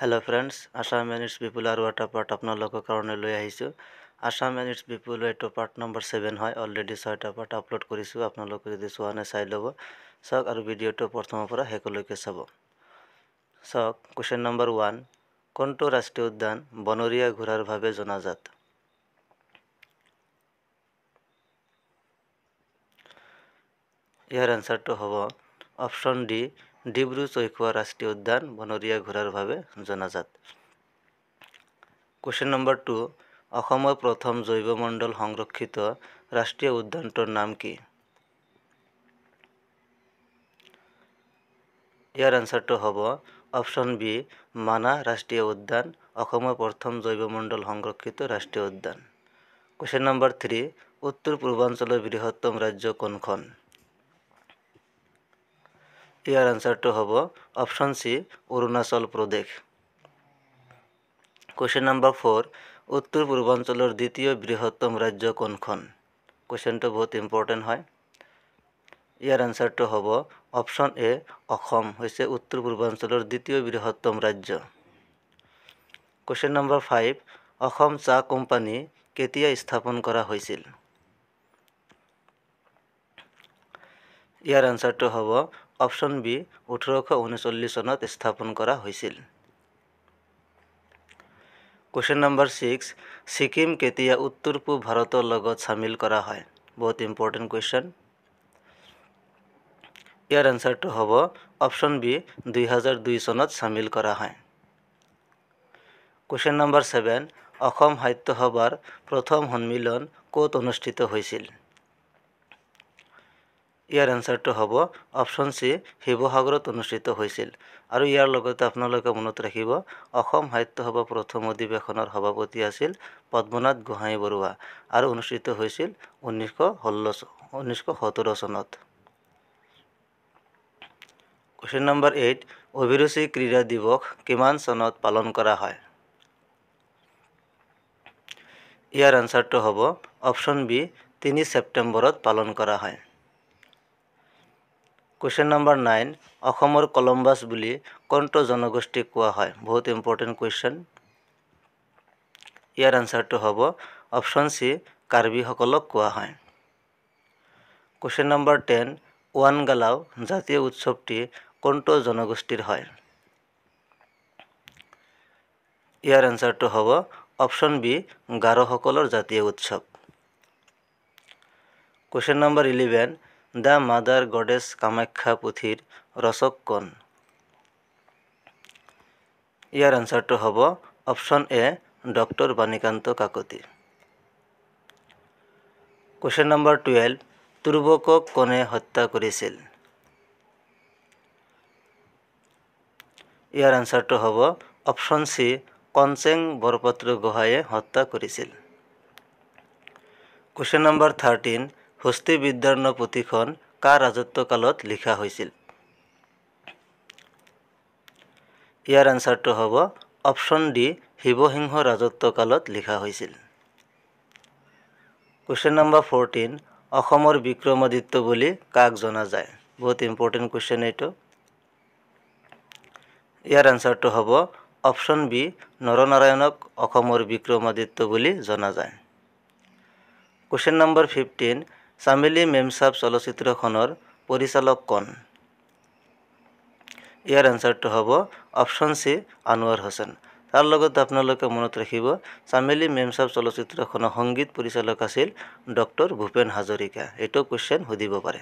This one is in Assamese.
Hello friends, Assam and its people are what part আপোনালোকৰ কাৰণে লৈ আহিছো। Assam and its people এইটো part number 7 হয়। অলৰেডি 6টা part আপলোড কৰিছো। আপোনালোকে যদি চোৱা নাই চাই ল'ব। চাওক আৰু ভিডিঅটো প্ৰথমৰ পৰা শেষলৈকে চাব। চাওক কোৱেশ্চন নম্বৰ 1, কোনটো ৰাষ্ট্ৰীয় উদ্যান বনৰীয়া ঘোঁৰাৰ বাবে জনাজাত? ইয়াৰ আনসাৰটো হ'ব অপশ্যন ডি, ডিব্ৰু-চৈখোৱা ৰাষ্ট্ৰীয় উদ্যান বনৰীয়া ঘোঁৰাৰ বাবে জনাজাত। কোৱেশ্চন নম্বৰ 2, অসমৰ প্ৰথম জৈৱমণ্ডল সংৰক্ষিত ৰাষ্ট্ৰীয় উদ্যানটোৰ নাম কি? ইয়াৰ আনসাৰটো হ'ব অপশ্যন বি, মানাহ ৰাষ্ট্ৰীয় উদ্যান অসমৰ প্ৰথম জৈৱমণ্ডল সংৰক্ষিত ৰাষ্ট্ৰীয় উদ্যান। কোৱেশ্চন নম্বৰ 3, উত্তৰ পূৰ্বাঞ্চলৰ বৃহত্তম ৰাজ্য কোনখন? ইয়াৰ আনসাৰটো হ'ব অপশ্যন সি, অৰুণাচল প্ৰদেশ। কোৱেশ্চন নম্বৰ 4, উত্তৰ পূৰ্বাঞ্চলৰ দ্বিতীয় বৃহত্তম ৰাজ্য কোনখন? কোৱেশ্চনটো বহুত ইম্পৰ্টেণ্ট হয়। ইয়াৰ আনসাৰটো হ'ব অপশ্যন এ, অসম হৈছে উত্তৰ পূৰ্বাঞ্চলৰ দ্বিতীয় বৃহত্তম ৰাজ্য। কোৱেশ্চন নম্বৰ 5, অসম চাহ কোম্পানী কেতিয়া স্থাপন কৰা হৈছিল? ইয়াৰ আনসাৰটো হ'ব অপশ্যন বি, 1839 চনত স্থাপন কৰা হৈছিল। কোৱেশ্চন নম্বৰ 6, ছিকিম কেতিয়া উত্তৰ পূব ভাৰতৰ লগত সামিল কৰা হয়? বহুত ইম্পৰ্টেণ্ট কুৱেশ্চন। ইয়াৰ আনসাৰটো হ'ব অপশ্যন বি, 2002 চনত সামিল কৰা হয়। কোৱেশ্চন নম্বৰ 7, অসম সাহিত্য সভাৰ প্ৰথম সন্মিলন ক'ত অনুষ্ঠিত হৈছিল? ইয়াৰ আনসাৰটো হ'ব অপশ্যন সি, শিৱসাগৰত অনুষ্ঠিত হৈছিল। আৰু ইয়াৰ লগতে আপোনালোকে মনত ৰাখিব অসম সাহিত্য সভা প্ৰথম অধিৱেশনৰ সভাপতি আছিল পদ্মনাথ গোহাঁই বৰুৱা আৰু অনুষ্ঠিত হৈছিল 1917 চনত। কোৱেশ্চন নম্বৰ 8, অভিৰুচি ক্ৰীড়া দিৱস কিমান চনত পালন কৰা হয়? ইয়াৰ আনসাৰটো হ'ব অপশ্যন বি, 3 ছেপ্টেম্বৰত পালন কৰা হয়। কোৱেশ্চন নম্বৰ 9, অসমৰ কলম্বাছ বুলি কোনটো জনগোষ্ঠীক কোৱা হয়? বহুত ইম্পৰ্টেণ্ট কুৱেশ্চন। ইয়াৰ আনসাৰটো হ'ব অপশ্যন সি, কাৰ্বিসকলক কোৱা হয়। কোৱেশ্চন নম্বৰ 10, ওৱানগালাও জাতীয় উৎসৱটি কোনটো জনগোষ্ঠীৰ হয়? ইয়াৰ আনসাৰটো হ'ব অপশ্যন বি, গাৰোসকলৰ জাতীয় উৎসৱ। Question number 11, the mother goddess Kamakhya পুথিৰ ৰচক কোন? ইয়াৰ আনসাৰটো হ'ব option A, doctor Banikanta Kakati. Question number 12, তুৰ্বকক কোনে হত্যা কৰিছিল? ইয়াৰ আনসাৰটো হ'ব অপশ্যন সি, কনচেং বৰপাত্ৰ গোহাঁয়ে হত্যা কৰিছিল। কোৱেশ্চন নম্বৰ 13, হস্তি বিদ্যাৰ্ণ পুথিখন কাৰ ৰাজত্বকালত লিখা হৈছিল? ইয়াৰ আনসাৰটো হ'ব অপশ্যন ডি, শিৱসিংহ ৰাজত্বকালত লিখা হৈছিল। কোৱেশ্চন নম্বৰ 14, অসমৰ বিক্ৰমাদিত্য বুলি কাক জনা যায়? বহুত ইম্পৰ্টেণ্ট কুৱেশ্চন এইটো। ইয়াৰ আনসাৰটো হ'ব অপশ্যন বি, নৰনাৰায়ণক অসমৰ বিক্ৰমাদিত্য বুলি জনা যায়। কোৱেশ্চন নম্বৰ 15, চামেলি মেমচাব চলচ্চিত্ৰখনৰ পৰিচালক কোন? ইয়াৰ আনসাৰটো হ'ব অপশ্যন সি, আনোৱাৰ হোসেন। তাৰ লগতে আপোনালোকে মনত ৰাখিব চামেলি মেমচাব চলচ্চিত্ৰখনৰ সংগীত পৰিচালক আছিল ডক্টৰ ভূপেন হাজৰিকা। এইটো কুৱেশ্চন সুধিব পাৰে।